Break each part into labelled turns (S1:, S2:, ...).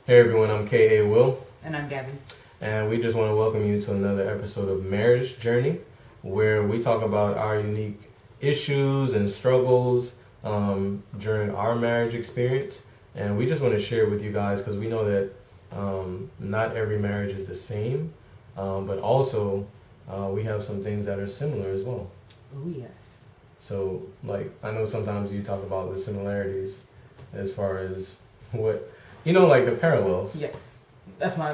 S1: Hey everyone, I'm K.A. Will,
S2: And I'm Gabby.
S1: and we just want to welcome you to another episode of Marriage Journey, where we talk about our unique issues and struggles during our marriage experience. And we just want to share with you guys because we know that not every marriage is the same, but also we have some things that are similar as well.
S2: Oh, yes.
S1: So, like, I know sometimes you talk about the similarities as far as what, like the parallels.
S2: Yes. That's my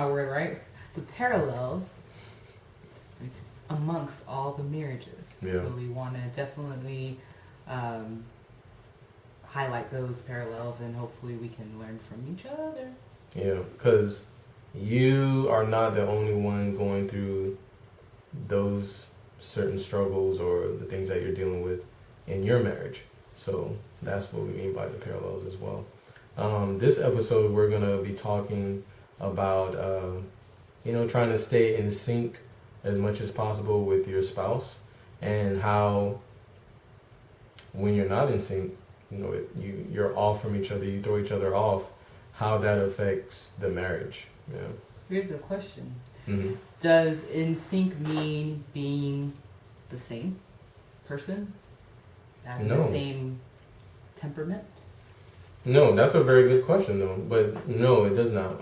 S2: word, right? The parallels amongst all the marriages.
S1: Yeah.
S2: So we want to definitely highlight those parallels, and hopefully we can learn from each other.
S1: Yeah, because you are not the only one going through those certain struggles or the things that you're dealing with in your marriage. So that's what we mean by the parallels as well. This episode, we're going to be talking about, trying to stay in sync as much as possible with your spouse, and how when you're not in sync, you're off from each other, you throw each other off, how that affects the marriage. Yeah.
S2: Here's the question.
S1: Mm-hmm.
S2: Does in sync mean being the same person? Having
S1: No.
S2: the same temperament?
S1: No, that's a very good question though. But no, it does not.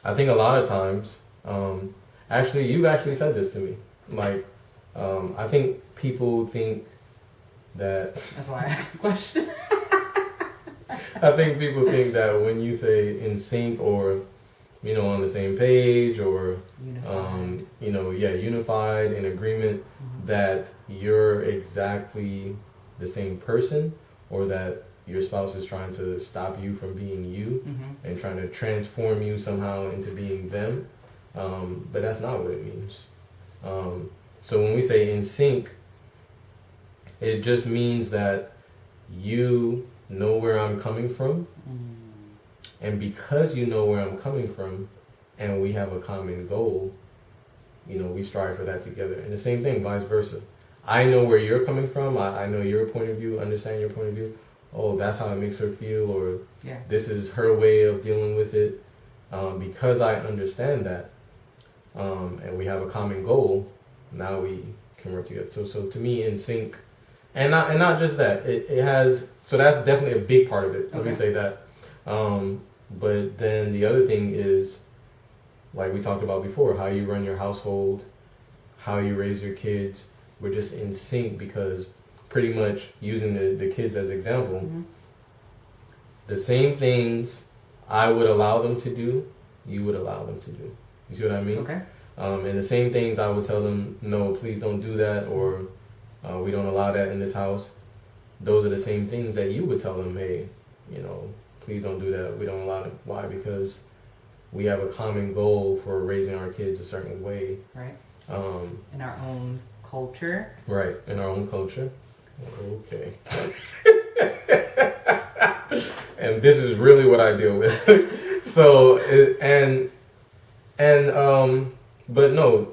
S1: I think a lot of times, actually, you've actually said this to me. Like, I think people think that.
S2: That's why I asked the question.
S1: I think people think that when you say in sync or, on the same page or, unified in agreement, that you're exactly the same person, or that your spouse is trying to stop you from being you and trying to transform you somehow into being them. But that's not what it means. So when we say in sync, it just means that you know where I'm coming from. And because you know where I'm coming from and we have a common goal, we strive for that together. And the same thing, vice versa. I know where you're coming from. I know your point of view, understand your point of view. Oh, that's how it makes her feel, or this is her way of dealing with it. Because I understand that, and we have a common goal, now we can work together. So to me, in sync, and not just that, it has. So that's definitely a big part of it. Let me say that. But then the other thing is, like we talked about before, how you run your household, how you raise your kids. We're just in sync because pretty much using the kids as example, the same things I would allow them to do, you would allow them to do. You see what I mean?
S2: Okay.
S1: And the same things I would tell them, no, please don't do that, or we don't allow that in this house. Those are the same things that you would tell them, hey, please don't do that. We don't allow it. Why? Because we have a common goal for raising our kids a certain way.
S2: Right. In our own culture.
S1: Right. In our own culture. Okay. And this is really what I deal with. So, but no,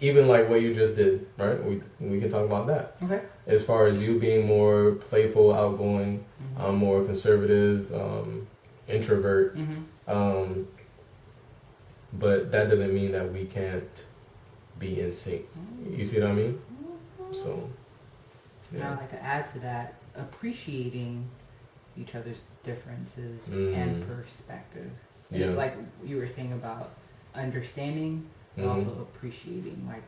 S1: even like what you just did, right? We can talk about that.
S2: Okay.
S1: As far as you being more playful, outgoing, I'm more conservative, introvert. But that doesn't mean that we can't be in sync. You see what I mean? So,
S2: Now I'd like to add to that, appreciating each other's differences and perspective. And like you were saying about understanding, but also appreciating. Like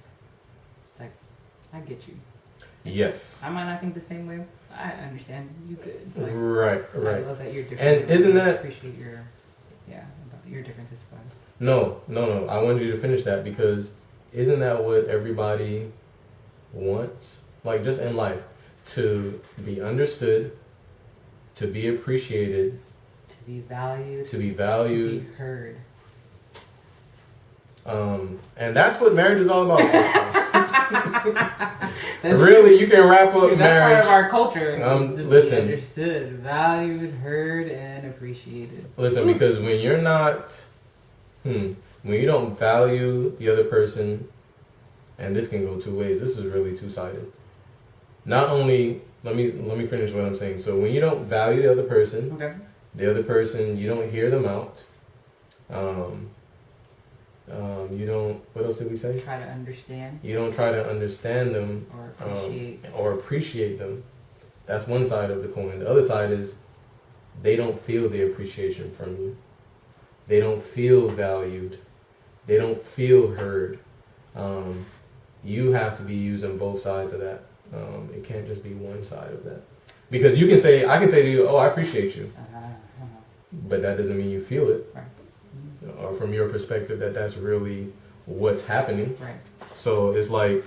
S2: I get you.
S1: yes.
S2: I might not think the same way. I understand you good. Like,
S1: Right.
S2: I love that you're different.
S1: And isn't that
S2: appreciate your differences fun.
S1: No. I wanted you to finish that because isn't that what everybody wants? Like just in life, to be understood, to be appreciated,
S2: to be valued,
S1: to be
S2: heard.
S1: And that's what marriage is all about. Really, you can wrap up
S2: that's
S1: marriage.
S2: That's part of our culture. To
S1: Listen,
S2: be understood, valued, heard, and appreciated.
S1: Listen, because when you're not, when you don't value the other person, and this can go two ways. This is really two-sided. Not only, let me finish what I'm saying. So when you don't value the other person,
S2: okay,
S1: The other person, you don't hear them out. You don't. What else did we say?
S2: Try to understand.
S1: You don't try to understand them or appreciate them. That's one side of the coin. The other side is they don't feel the appreciation from you. They don't feel valued. They don't feel heard. You have to be using both sides of that. It can't just be one side of that. Because you can say, I can say to you, oh, I appreciate you. But that doesn't mean you feel it.
S2: Right.
S1: Or from your perspective, that's really what's happening.
S2: Right.
S1: So it's like,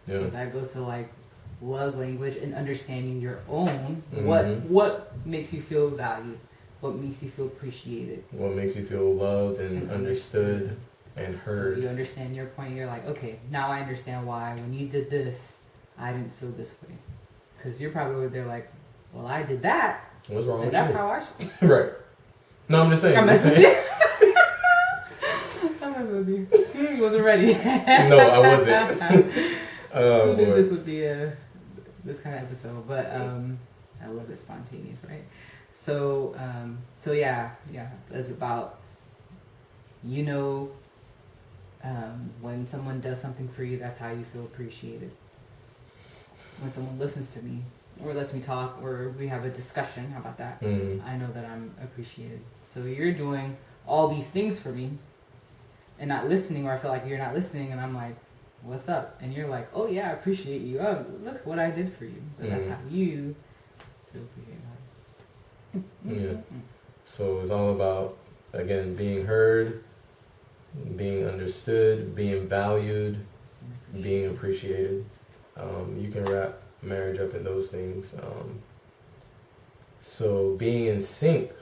S1: yeah.
S2: So that goes to like love language and understanding your own.
S1: Mm-hmm.
S2: What makes you feel valued? What makes you feel appreciated?
S1: What makes you feel loved and understood and heard?
S2: So you understand your point. You're like, okay, now I understand why when you did this, I didn't feel this way. Because you're probably over there like, well, I did that.
S1: What's wrong with
S2: that's
S1: you?
S2: How I should.
S1: Right. No, I'm just saying.
S2: I'm messing with you. I'm messing with you. Wasn't ready.
S1: No, I wasn't.
S2: Who knew this would be this kind of episode? But I love it spontaneous, right? So yeah, it's about when someone does something for you, that's how you feel appreciated. When someone listens to me or lets me talk or we have a discussion, how about that? I know that I'm appreciated. So you're doing all these things for me and not listening, or I feel like you're not listening, and I'm like, what's up? And you're like, oh yeah, I appreciate you. Oh, look what I did for you. But that's how you feel appreciated.
S1: Yeah. So it's all about, again, being heard, being understood, being valued, being appreciated. You can wrap marriage up in those things. So being in sync,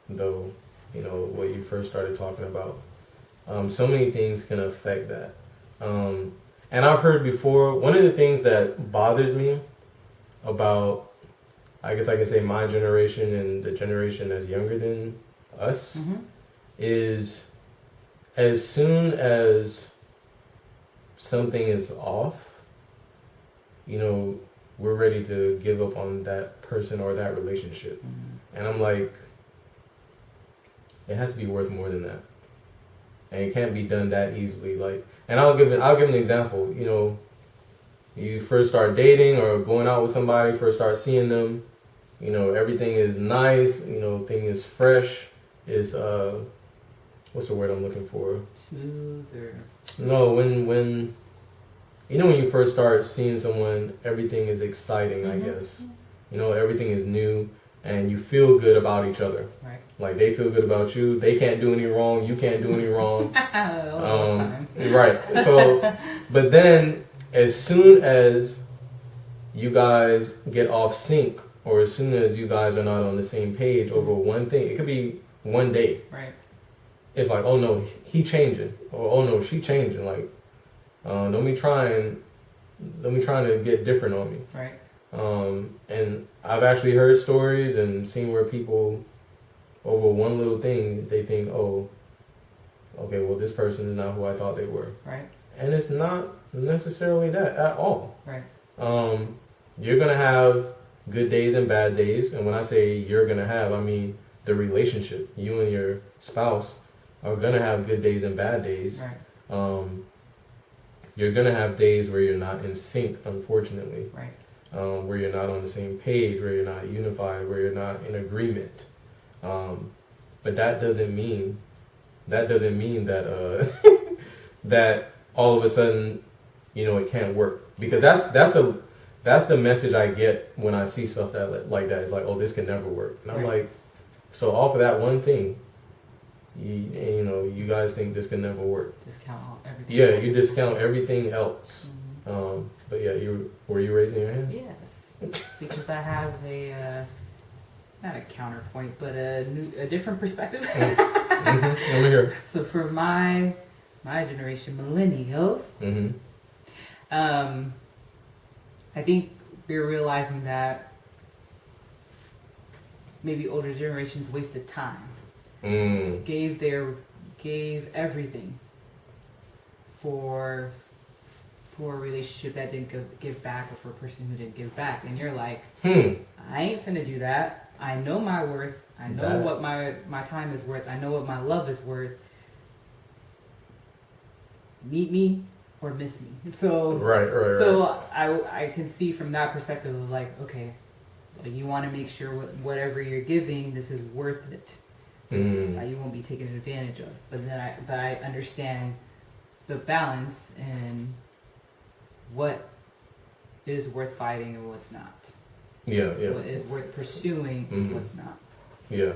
S1: though, what you first started talking about, so many things can affect that. And I've heard before, one of the things that bothers me about, I guess I can say, my generation and the generation that's younger than us, is as soon as something is off, we're ready to give up on that person or that relationship. And I'm like, it has to be worth more than that. And it can't be done that easily. And I'll give an example. You first start dating or going out with somebody, first start seeing them, everything is nice, thing is fresh, is what's the word I'm looking for?
S2: Smooth or
S1: no, when you first start seeing someone, everything is exciting, I guess. Everything is new and you feel good about each other.
S2: Right.
S1: Like they feel good about you. They can't do any wrong. You can't do any wrong. Right. So, but then as soon as you guys get off sync, or as soon as you guys are not on the same page over one thing, it could be one day.
S2: Right.
S1: It's like, oh no, he changing, or oh no, she changing. Like, don't be trying to get different on me.
S2: Right.
S1: And I've actually heard stories and seen where people, over one little thing, they think, oh, okay, well, this person is not who I thought they were.
S2: Right.
S1: And it's not necessarily that at all.
S2: Right.
S1: You're going to have good days and bad days. And when I say you're going to have, I mean the relationship. You and your spouse are going to have good days and bad days.
S2: Right.
S1: You're going to have days where you're not in sync, unfortunately.
S2: Right.
S1: Where you're not on the same page, where you're not unified, where you're not in agreement. But that doesn't mean that that all of a sudden, it can't work. Because that's the message I get when I see stuff like that. It's like, oh, this can never work. And I'm like, so off of that one thing, you guys think this can never work.
S2: Discount everything.
S1: Yeah, you discount everything else. But yeah, were you raising your hand?
S2: Yes, because I have not a counterpoint, but a different perspective.
S1: Let me hear.
S2: So for my generation, millennials, I think we're realizing that maybe older generations wasted time, gave everything for a relationship that didn't give back, or for a person who didn't give back, and you're like, I ain't finna do that. I know my worth. I know what my time is worth. I know what my love is worth. Meet me or miss me. So
S1: right.
S2: So I can see from that perspective of like, okay, you want to make sure whatever you're giving, this is worth it. You won't be taken advantage of. But then I understand the balance and what is worth fighting and what's not.
S1: Yeah.
S2: What is worth pursuing and what's not.
S1: Yeah,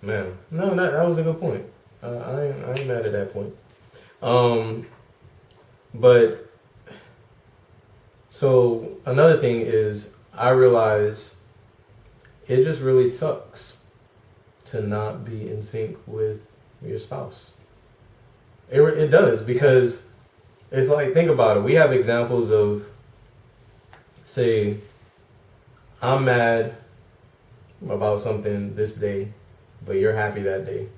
S1: man. No, that was a good point. I ain't mad at that point. But so another thing is I realize it just really sucks to not be in sync with your spouse. It does, because it's like, think about it. We have examples of, say, I'm mad about something this day, but you're happy that day,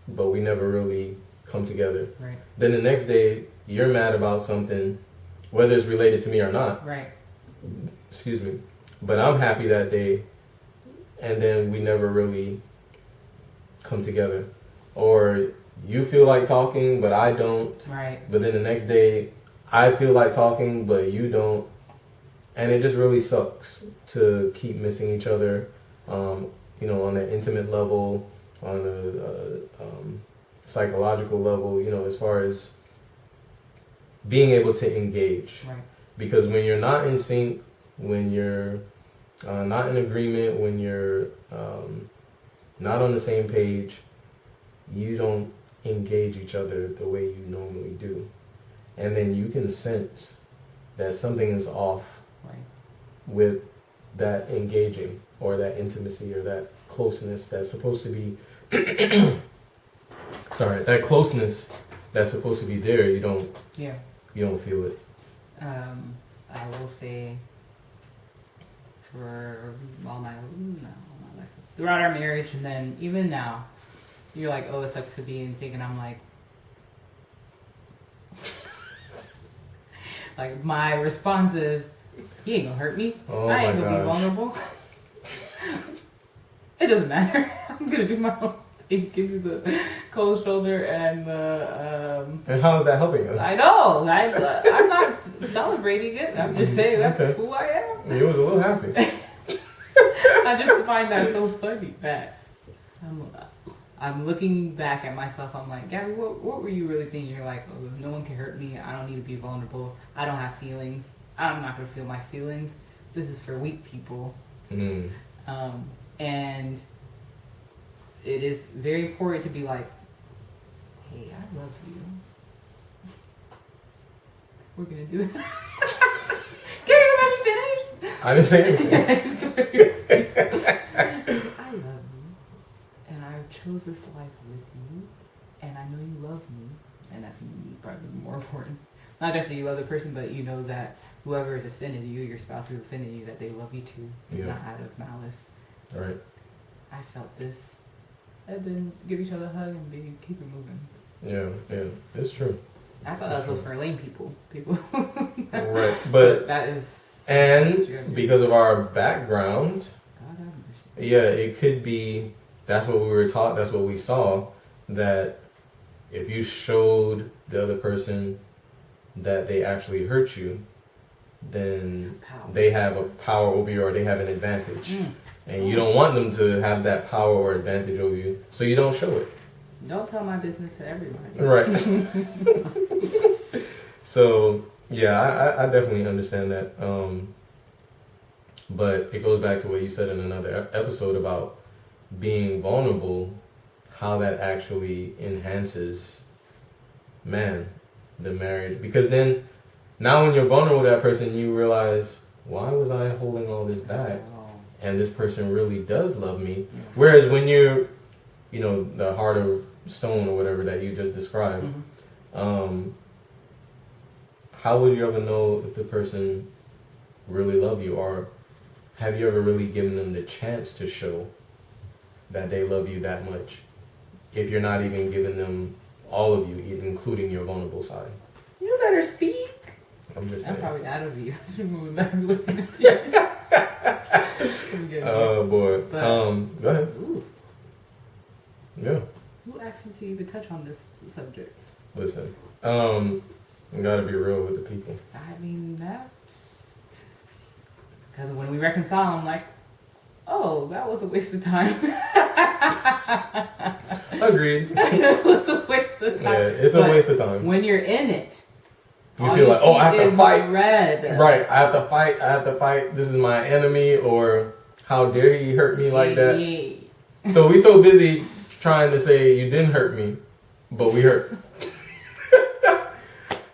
S1: but we never really come together.
S2: Right.
S1: Then the next day, you're mad about something, whether it's related to me or not.
S2: Right.
S1: Excuse me. But I'm happy that day, and then we never really come together. Or you feel like talking, but I don't.
S2: Right.
S1: But then the next day, I feel like talking, but you don't. And it just really sucks to keep missing each other, on an intimate level, on a psychological level, as far as being able to engage.
S2: Right.
S1: Because when you're not in sync, when you're not in agreement, when you're not on the same page, you don't engage each other the way you normally do. And then you can sense that something is off with that engaging or that intimacy or that closeness that's supposed to be that closeness that's supposed to be there. You don't feel it.
S2: I will say for all my life, throughout our marriage, and then even now, you're like, oh, it sucks to be in sync, and I'm like my response is, he ain't gonna hurt me. I ain't gonna be vulnerable. It doesn't matter. I'm gonna do my own thing. Give you the cold shoulder and the.
S1: And how is that helping us?
S2: I know. I'm not celebrating it. I'm just saying that's who I am.
S1: You was a little happy.
S2: I just find that so funny that I'm looking back at myself. I'm like, Gabby, what were you really thinking? You're like, oh, no one can hurt me. I don't need to be vulnerable. I don't have feelings. I'm not going to feel my feelings. This is for weak people. And it is very important to be like, hey, I love you. We're going to do that. Can you let me finish?
S1: I didn't say anything.
S2: I love you. And I chose this life with you. And I know you love me. And that's probably more important. Not just that you love the person, but you know that whoever is offended you, your spouse who's offended you, that they love you too. It's not out of malice.
S1: All right.
S2: I felt this. And then give each other a hug and keep it moving.
S1: Yeah, it's true.
S2: I thought that was for lame people.
S1: Right, but
S2: that is.
S1: And because of our background,
S2: God have mercy.
S1: Yeah, it could be. That's what we were taught. That's what we saw. That if you showed the other person that they actually hurt you, then they have a power over you, or they have an advantage. And you don't want them to have that power or advantage over you, so you don't show it.
S2: Don't tell my business to everybody.
S1: Right. So, yeah, I definitely understand that. But it goes back to what you said in another episode about being vulnerable, how that actually enhances, the marriage. Because then, now when you're vulnerable to that person, you realize, why was I holding all this back? And this person really does love me. Whereas when you're, the heart of stone or whatever that you just described, how would you ever know if the person really love you? Or have you ever really given them the chance to show that they love you that much, if you're not even giving them all of you, including your vulnerable side?
S2: You better speak.
S1: I'm just saying.
S2: I'm probably out of you. I'm listening to you.
S1: Oh boy.
S2: But,
S1: go ahead.
S2: Ooh.
S1: Yeah.
S2: Who asked you to even touch on this subject?
S1: Listen, you gotta be real with the people.
S2: I mean, that's because when we reconcile, I'm like, oh, that was a waste of time.
S1: Agreed.
S2: It was a waste of time.
S1: Yeah, it's a waste of time.
S2: When you're in it,
S1: you feel like, oh, I have to fight.
S2: Red.
S1: Right, I have to fight. I have to fight. This is my enemy, or how dare he hurt me like that?
S2: Yeah.
S1: So we so busy trying to say you didn't hurt me, but we hurt.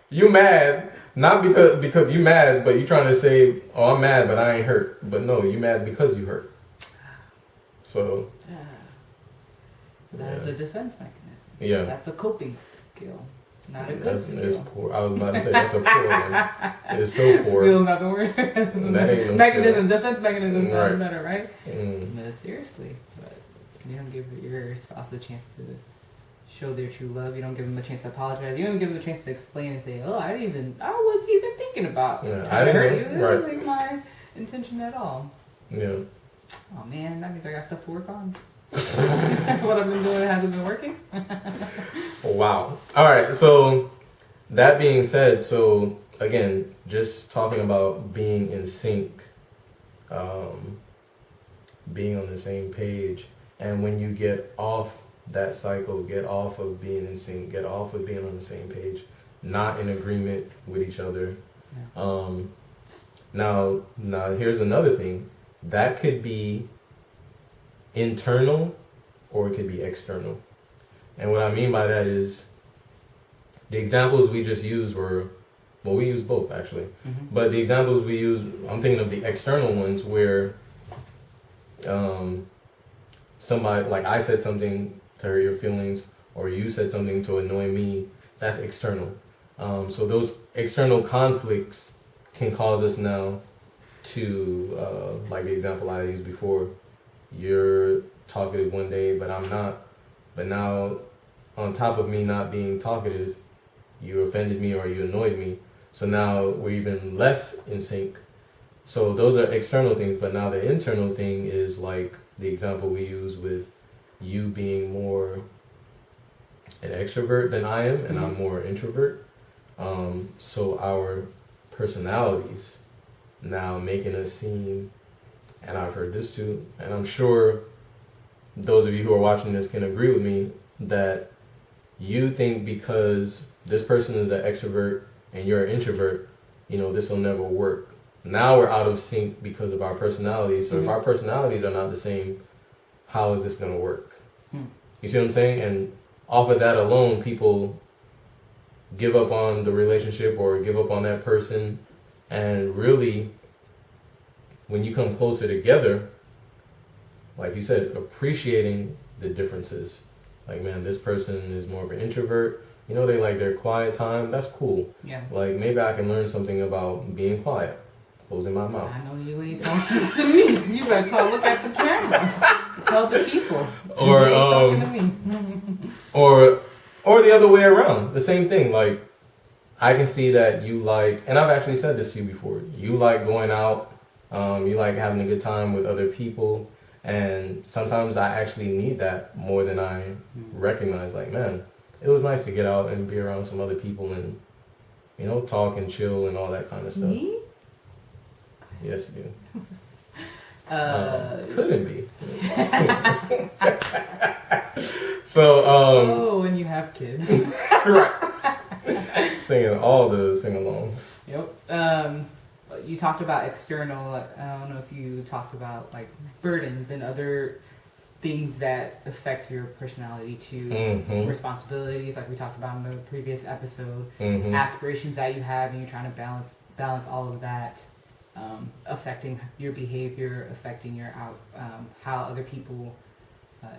S1: You mad, not because you mad, but you trying to say, oh, I'm mad, but I ain't hurt. But no, you mad because you hurt. So
S2: that is a defense mechanism.
S1: Yeah,
S2: that's a coping skill, not a good skill.
S1: It's poor. I was about to say that's a poor one. It's so poor.
S2: Skill, not the word. Mechanism, defense mechanism sounds better, right? But seriously, but you don't give your spouse a chance to show their true love. You don't give them a chance to apologize. You don't give them a chance to explain and say, "Oh, I wasn't even thinking about trying to hurt you. That wasn't my intention at all."
S1: Yeah.
S2: Oh man, that means I got stuff to work on. What I've been doing hasn't been working.
S1: Wow. All right. So that being said, so again, just talking about being in sync, being on the same page, and when you get off that cycle, get off of being in sync, get off of being on the same page, not in agreement with each other. Yeah. Now here's another thing. That could be internal or it could be external. And what I mean by that is the examples we just used were, well, we used both actually. Mm-hmm. But the examples we used, I'm thinking of the external ones where somebody, like I said something to hurt your feelings or you said something to annoy me, that's external. So those external conflicts can cause us now to, like the example I used before, you're talkative one day, but I'm not. But now, on top of me not being talkative, you offended me or you annoyed me. So now we're even less in sync. So those are external things, but now the internal thing is like the example we use with you being more an extrovert than I am, and I'm more introvert. So our personalities now making us seem, and I've heard this too, and I'm sure those of you who are watching this can agree with me, that you think because this person is an extrovert and you're an introvert, this will never work. Now we're out of sync because of our personalities. So if our personalities are not the same, how is this going to work? You see what I'm saying? And off of that alone, people give up on the relationship or give up on that person. And really, when you come closer together, like you said, appreciating the differences. Like, man, this person is more of an introvert. They like their quiet time. That's cool. Yeah. Like, maybe I can learn something about being quiet, closing my mouth.
S2: I know you ain't talking to me. You better look at the camera. Tell the people.
S1: Or
S2: talking to me.
S1: or the other way around. The same thing. Like, I can see that you like, and I've actually said this to you before. You like going out. You like having a good time with other people. And sometimes I actually need that more than I recognize. Like, man, it was nice to get out and be around some other people and, talk and chill and all that kind of stuff.
S2: Me?
S1: Yes, you do. Couldn't be. So,
S2: when you have kids.
S1: Right. Singing all the sing-alongs.
S2: Yep. You talked about external, I don't know if you talked about like burdens and other things that affect your personality too. Responsibilities, like we talked about in the previous episode. Aspirations that you have and you're trying to balance all of that, affecting your behavior, affecting your how other people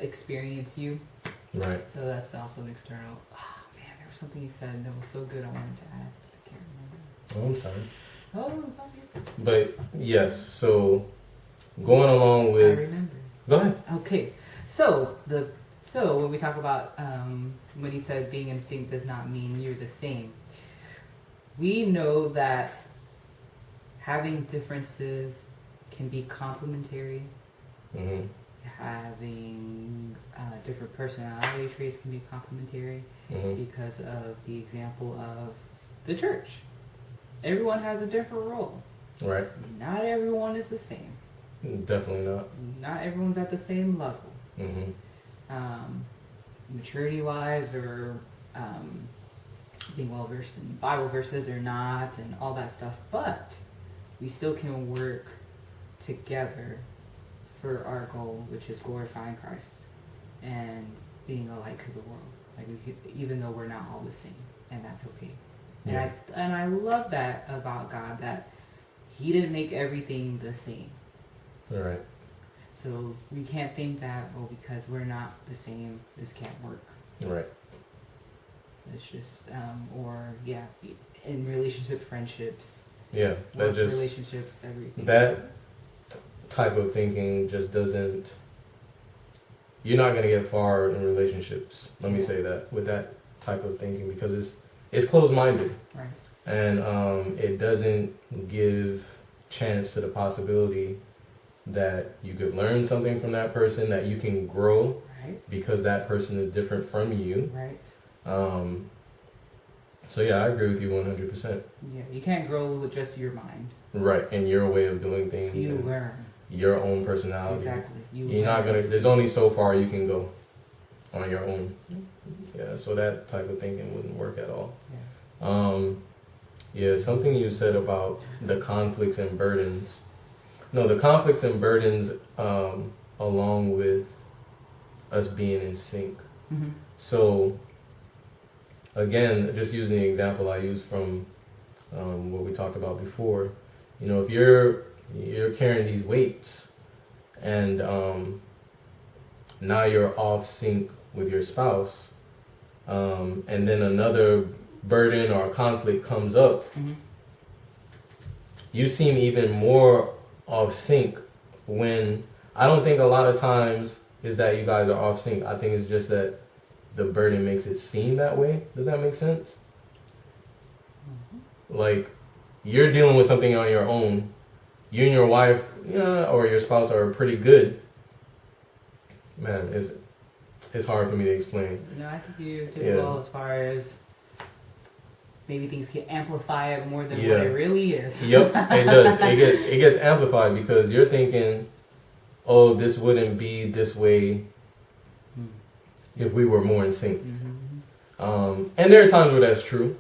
S2: experience you.
S1: Right.
S2: So that's also an external. Oh man, there was something you said that was so good I wanted to add. I can't remember.
S1: Oh, I'm sorry.
S2: Oh,
S1: but yes, so going along with.
S2: I remember.
S1: Go ahead.
S2: Okay, so when we talk about when you said being in sync does not mean you're the same. We know that having differences can be complementary.
S1: Mm-hmm.
S2: Having different personality traits can be complementary because of the example of the church. Everyone has a different role.
S1: Right.
S2: Not everyone is the same.
S1: Definitely not.
S2: Not everyone's at the same level. Maturity-wise, or being well versed in Bible verses or not, and all that stuff. But we still can work together for our goal, which is glorifying Christ and being a light to the world. Like even though we're not all the same, and that's okay.
S1: Yeah.
S2: And I love that about God, that He didn't make everything the same.
S1: Right.
S2: So we can't think that, oh, because we're not the same, this can't work.
S1: Right.
S2: It's just, in relationships, friendships.
S1: Yeah, that just
S2: relationships, everything.
S1: That type of thinking just doesn't. You're not gonna get far in relationships. Let me say that with that type of thinking, because it's closed-minded,
S2: right?
S1: And it doesn't give chance to the possibility that you could learn something from that person, that you can grow,
S2: right?
S1: Because that person is different from you,
S2: right?
S1: So yeah, I agree with you 100%.
S2: Yeah, you can't grow with just your mind.
S1: Right, and your way of doing things.
S2: You learn.
S1: Your own personality.
S2: Exactly.
S1: You're not gonna. There's only so far you can go on your own. Yeah, so that type of thinking wouldn't work at all.
S2: Yeah.
S1: Something you said about the conflicts and burdens. No, the conflicts and burdens, along with us being in sync.
S2: Mm-hmm.
S1: So, again, just using the example I used from what we talked about before, if you're carrying these weights and now you're off sync with your spouse, and then another burden or conflict comes up, you seem even more off sync. When I don't think a lot of times is that you guys are off sync. I think it's just that the burden makes it seem that way. Does that make sense? Like, you're dealing with something on your own. You and your wife, or your spouse are pretty good. Man, it's hard for me to explain.
S2: I think you did well as far as maybe things can amplify it more than what it really is.
S1: Yep, it does. It gets amplified because you're thinking, oh, this wouldn't be this way if we were more in sync. And there are times where that's true,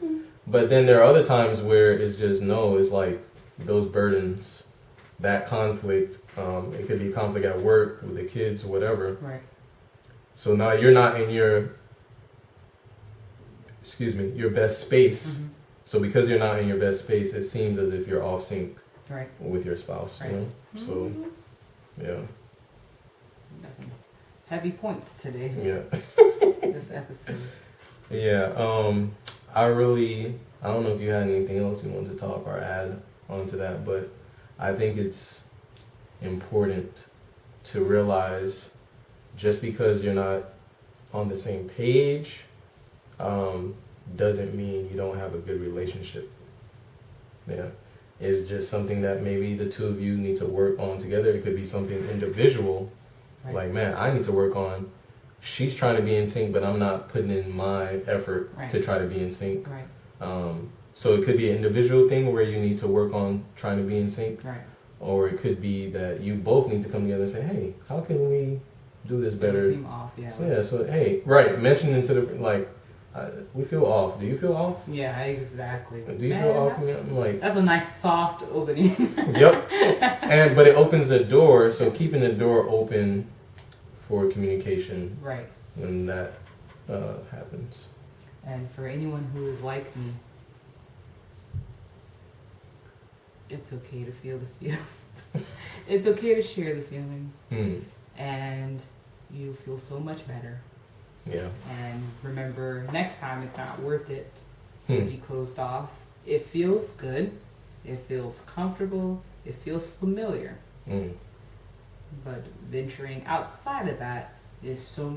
S1: but then there are other times where it's just it's like those burdens, that conflict. It could be conflict at work with the kids, whatever.
S2: Right.
S1: So now you're not in your best space. So because you're not in your best space, it seems as if you're off sync with your spouse.
S2: Right.
S1: So yeah.
S2: Heavy points today.
S1: Yeah.
S2: This episode.
S1: Yeah. I don't know if you had anything else you wanted to talk or add onto that, but I think it's important to realize just because you're not on the same page doesn't mean you don't have a good relationship. Yeah. It's just something that maybe the two of you need to work on together. It could be something individual. Right. Like, man, I need to work on, she's trying to be in sync, but I'm not putting in my effort to try to be in sync.
S2: Right.
S1: So it could be an individual thing where you need to work on trying to be in sync.
S2: Right.
S1: Or it could be that you both need to come together and say, hey, how can we do this better?
S2: Seem off, yeah.
S1: So hey, mention into the, we feel off. Do you feel off?
S2: Yeah, exactly.
S1: Do you feel off? I'm like,
S2: that's a nice soft opening.
S1: Yep. But it opens the door, so keeping the door open for communication.
S2: Right.
S1: When that happens.
S2: And for anyone who is like me, it's okay to feel the feels. It's okay to share the feelings. And you feel so much better.
S1: Yeah.
S2: And remember, next time it's not worth it to be closed off. It feels good. It feels comfortable. It feels familiar. But venturing outside of that is so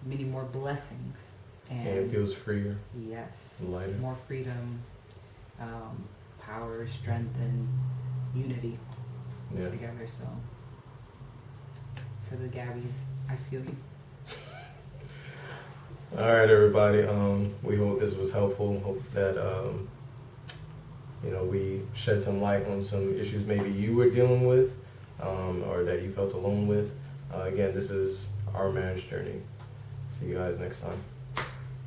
S2: many more blessings. And
S1: it feels freer.
S2: Yes.
S1: Lighter.
S2: More freedom, power, strength, and unity together. So for the Gabbies, I feel you.
S1: All right, everybody. We hope this was helpful. Hope that we shed some light on some issues maybe you were dealing with, or that you felt alone with. Again, this is our marriage journey. See you guys next time.